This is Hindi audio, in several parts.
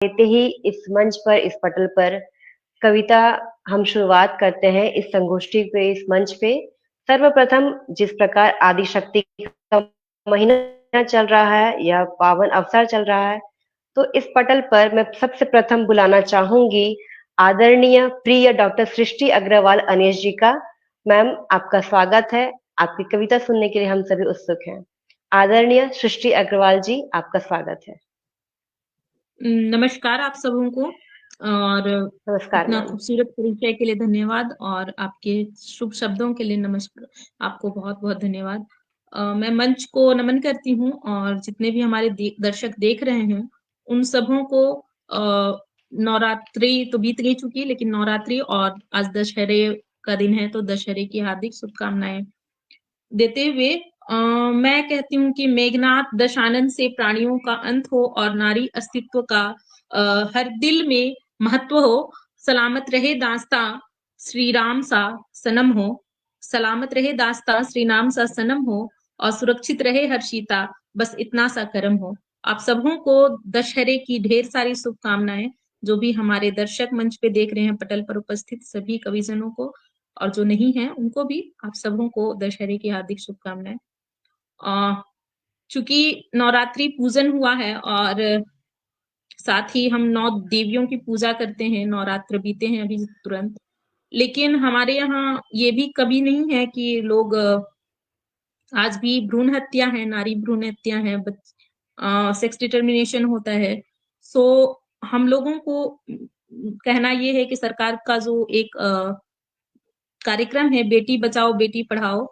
देते ही इस मंच पर, इस पटल पर कविता हम शुरुआत करते हैं इस संगोष्ठी पे, इस मंच पे। सर्वप्रथम जिस प्रकार आदि शक्ति का महीना चल रहा है, यह पावन अवसर चल रहा है, तो इस पटल पर मैं सबसे प्रथम बुलाना चाहूंगी आदरणीय प्रिय डॉक्टर सृष्टि अग्रवाल अनेश जी का। मैम, आपका स्वागत है। आपकी कविता सुनने के लिए हम सभी उत्सुक हैं। आदरणीय सृष्टि अग्रवाल जी, आपका स्वागत है। नमस्कार आप सबों को। और नमस्कार इतना मैम। खूबसूरत परिचय के लिए धन्यवाद और आपके शुभ शब्दों के लिए नमस्कार। आपको बहुत बहुत धन्यवाद। मैं मंच को नमन करती हूँ और जितने भी हमारे दर्शक देख रहे हैं उन सबों को नवरात्रि तो बीत गई चुकी, लेकिन नवरात्रि और आज दशहरे का दिन है, तो दशहरे की हार्दिक शुभकामनाएं देते हुए मैं कहती हूँ कि मेघनाथ दशानन से प्राणियों का अंत हो और नारी अस्तित्व का हर दिल में महत्व हो। सलामत रहे दास्तां श्री राम सा सनम हो, सलामत रहे दास्तां श्री राम सा सनम हो, और सुरक्षित रहे हर शीता बस इतना सा करम हो। आप सबों को दशहरे की ढेर सारी शुभकामनाएं। जो भी हमारे दर्शक मंच पे देख रहे हैं, पटल पर उपस्थित सभी कविजनों को, और जो नहीं है उनको भी, आप सबों को दशहरे की हार्दिक शुभकामनाएं। चूंकि नवरात्रि पूजन हुआ है और साथ ही हम 9 देवियों की पूजा करते हैं, नवरात्र बीते हैं अभी तुरंत, लेकिन हमारे यहाँ ये भी कभी नहीं है कि लोग आज भी भ्रूण हत्या है, नारी भ्रूण हत्या है, सेक्स डिटर्मिनेशन होता है। सो हम लोगों को कहना ये है कि सरकार का जो एक कार्यक्रम है, बेटी बचाओ बेटी पढ़ाओ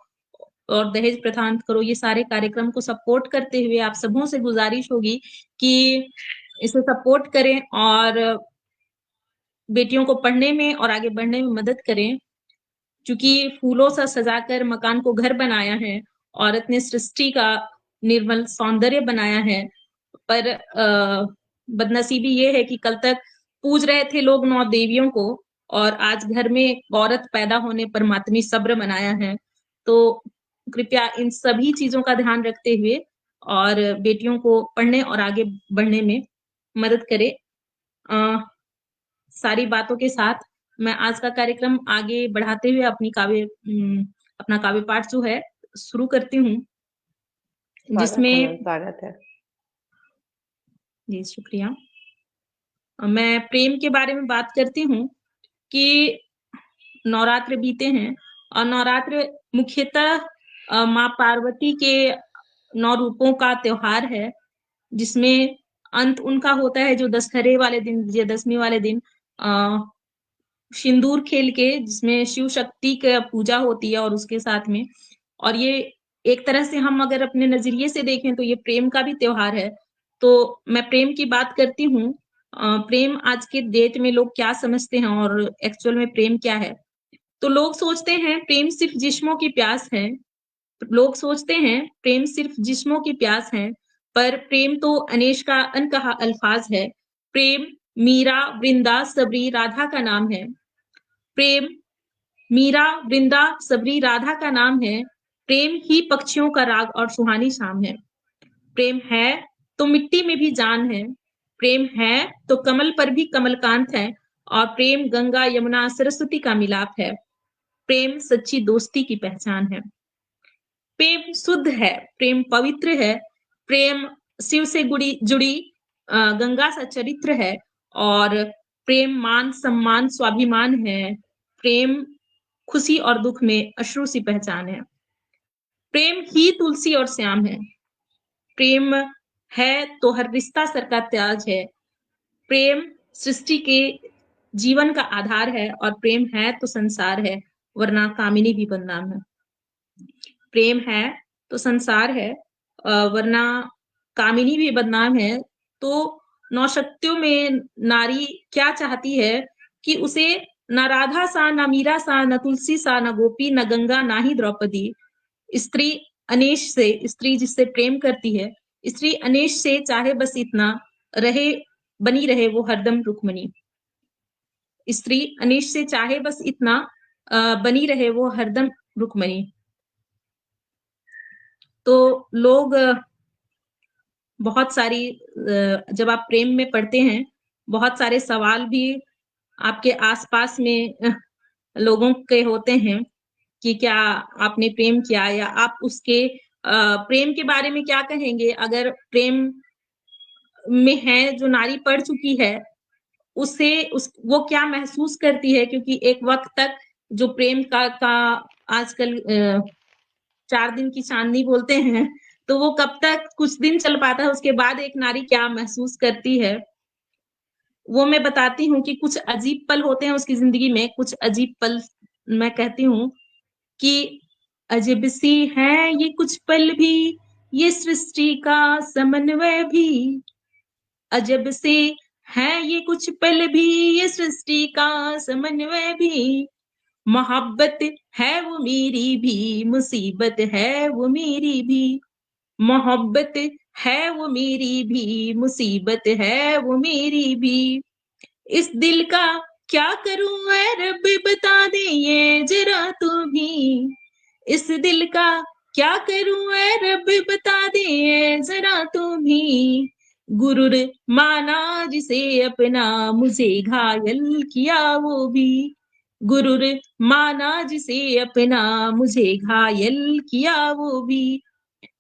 और दहेज प्रथा अंत करो, ये सारे कार्यक्रम को सपोर्ट करते हुए आप सबों से गुजारिश होगी कि इसे सपोर्ट करें और बेटियों को पढ़ने में और आगे बढ़ने में मदद करें। क्योंकि फूलों से सजाकर मकान को घर बनाया है, औरत ने सृष्टि का निर्मल सौंदर्य बनाया है, पर बदनसीबी ये है कि कल तक पूज रहे थे लोग 9 देवियों को, और आज घर में औरत पैदा होने पर मातमी सब्र मनाया है। तो कृपया इन सभी चीजों का ध्यान रखते हुए और बेटियों को पढ़ने और आगे बढ़ने में मदद करें। सारी बातों के साथ मैं आज का कार्यक्रम आगे बढ़ाते हुए अपना काव्य पाठ जो है शुरू करती हूँ, स्वागत है मैम, जिसमें स्वागत है। जी शुक्रिया। मैं प्रेम के बारे में बात करती हूँ कि नवरात्र बीते हैं और नवरात्र मुख्यतः माँ पार्वती के 9 रूपों का त्योहार है, जिसमें अंत उनका होता है जो दशहरे वाले दिन, विजयदशमी वाले दिन सिंदूर खेल के, जिसमें शिव शक्ति का पूजा होती है और उसके साथ में, और ये एक तरह से हम अगर अपने नजरिए से देखें तो ये प्रेम का भी त्योहार है। तो मैं प्रेम की बात करती हूँ। प्रेम आज के डेट में लोग क्या समझते हैं और एक्चुअल में प्रेम क्या है। तो लोग सोचते हैं प्रेम सिर्फ जिस्मों की प्यास है, लोग सोचते हैं प्रेम सिर्फ जिस्मों की प्यास है, पर प्रेम तो अनेश का अनकहा अल्फाज है। प्रेम मीरा वृंदा सबरी राधा का नाम है। प्रेम मीरा वृंदा सबरी राधा का नाम है। प्रेम ही पक्षियों का राग और सुहानी शाम है। प्रेम है तो मिट्टी में भी जान है। प्रेम है तो कमल पर भी कमलकांत है। और प्रेम गंगा यमुना सरस्वती का मिलाप है। प्रेम सच्ची दोस्ती की पहचान है। प्रेम शुद्ध है, प्रेम पवित्र है। प्रेम शिव से जुड़ी गंगा सा चरित्र है। और प्रेम मान सम्मान स्वाभिमान है। प्रेम खुशी और दुख में अश्रु सी पहचान है। प्रेम ही तुलसी और श्याम है। प्रेम है तो हर रिश्ता सर का ताज है। प्रेम सृष्टि के जीवन का आधार है, और प्रेम है तो संसार है, वरना कामिनी भी बदनाम है। प्रेम है तो संसार है, वरना कामिनी भी बदनाम है। तो नौशक्तियों में नारी क्या चाहती है कि उसे न राधा सा, न मीरा सा, न तुलसी सा, न गोपी, न गंगा, ना ही द्रौपदी। स्त्री अनेश से, स्त्री जिससे प्रेम करती है, स्त्री अनेश से चाहे बस इतना रहे, बनी रहे वो हरदम रुक्मणी। स्त्री अनेश से चाहे बस इतना बनी रहे वो हरदम रुक्मणी। तो लोग बहुत सारी जब आप प्रेम में पढ़ते हैं बहुत सारे सवाल भी आपके आस-पास में लोगों के होते हैं कि क्या आपने प्रेम किया या आप उसके प्रेम के बारे में क्या कहेंगे? अगर प्रेम में है जो नारी पड़ चुकी है, उसे उस वो क्या महसूस करती है? क्योंकि एक वक़्त तक जो प्रेम का आजकल 4 दिन की चाँदनी बोलते हैं, तो वो कब तक कुछ दिन चल पाता है, उसके बाद एक नारी क्या महसूस करती है, वो मैं बताती हूँ कि कुछ अजीब पल होते हैं उसकी ज़िंदगी में, कुछ अजीब पल मैं कहती हूँ कि अजब सी है ये कुछ पल भी, ये सृष्टि का समन्वय भी। अजब से है ये कुछ पल भी, ये सृष्टि का समन्वय भी। मोहब्बत है वो मेरी भी, मुसीबत है वो मेरी भी। मोहब्बत है वो मेरी भी, मुसीबत है वो मेरी भी। इस दिल का क्या करूं ऐ रब, बता दे ये जरा तू भी। इस दिल का क्या करूं ऐ रब, बता दे ये जरा तू भी। गुरूर माना जिसे अपना, मुझे घायल किया वो भी। गुरूर माना जिसे अपना, मुझे घायल किया वो भी।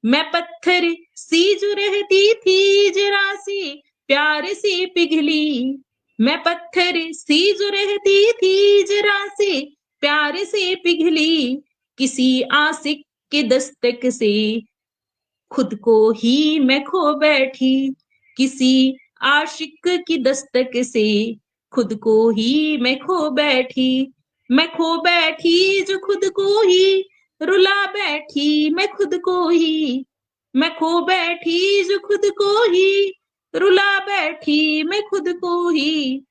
मैं पत्थर सी जो रहती थी, जरा सी प्यार से पिघली। मैं पत्थर सी जो रहती थी, जरा से प्यार से पिघली। किसी आशिक के दस्तक से खुद को ही मैं खो बैठी। किसी आशिक की दस्तक से खुद को ही मैं खो बैठी। मैं खो बैठी जो खुद को ही, रुला बैठी मैं खुद को ही। मैं खो बैठी जो खुद को ही, रुला बैठी मैं खुद को ही।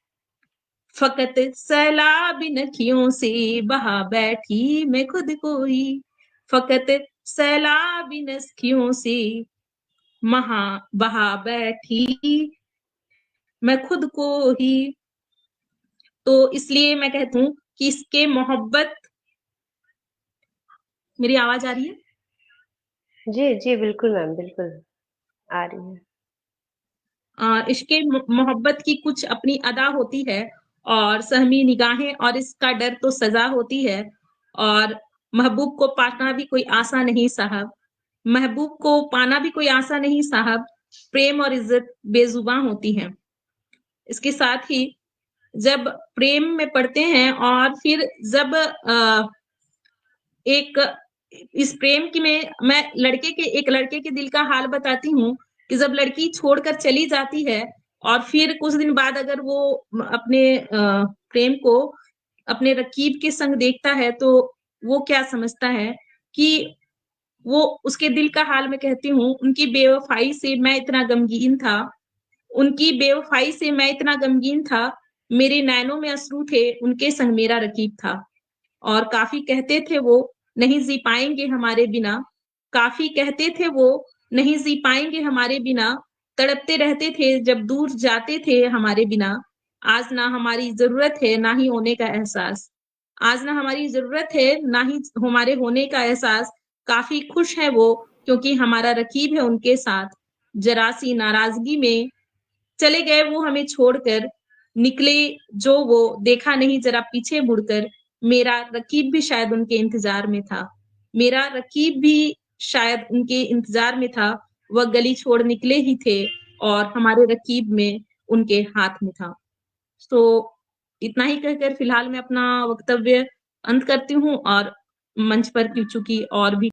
फ़क़त सैलाबी नखियों से बहा बैठी मैं खुद को ही। फ़क़त सैलाबी नखियों से महा बहा बैठी मैं खुद को ही। तो इसलिए मैं कहती हूँ कि इसके मोहब्बत मेरी आवाज़ आ रही है? जी, जी, बिल्कुल मैम, बिल्कुल, आ रही है। इश्क़े मोहब्बत की कुछ अपनी अदा होती है और सहमी निगाहें और इसका डर तो सज़ा होती है और महबूब को पाना भी कोई आसा नहीं साहब। महबूब को पाना भी कोई आसा नहीं साहब, प्रेम और इज़्ज़त बेज़ुबाँ होती हैं। इसके साथ ही जब प्रेम में पड़ते हैं और फिर जब एक इस प्रेम की मैं एक लड़के के दिल का हाल बताती हूँ कि जब लड़की छोड़कर चली जाती है और फिर कुछ दिन बाद अगर वो अपने प्रेम को अपने रकीब के संग देखता है तो वो क्या समझता है कि वो उसके दिल का हाल मैं कहती हूँ, उनकी बेवफ़ाई से मैं इतना गमगीन था। उनकी बेवफ़ाई से मैं इतना गमगीन था, मेरे नैनों में अश्रु थे, उनके संग मेरा रकीब था। और काफ़ी कहते थे वो, नहीं जी पाएँगे हमारे बिना। काफ़ी कहते थे वो, नहीं जी पाएँगे हमारे बिना। तड़पते रहते थे जब दूर जाते थे हमारे बिना। आज ना हमारी ज़रूरत है, ना ही होने का एहसास। आज ना हमारी ज़रूरत है, ना ही हमारे होने का एहसास। काफ़ी खुश हैं वो, क्योंकि हमारा रकीब है उनके साथ। ज़रा-सी नाराज़गी में चले गए वो हमें छोड़कर, निकले जो वो देखा नहीं ज़रा पीछे मुड़कर, मेरा रकीब भी शायद उनके इंतज़ार में था। मेरा रकीब भी शायद उनके इंतज़ार में था, वह गली छोड़ निकले ही थे और हमारे रकीब में उनके हाथ में था। तो इतना ही कहकर फिलहाल मैं अपना वक्तव्य अंत करती हूँ और मंच पर चूँकि और भी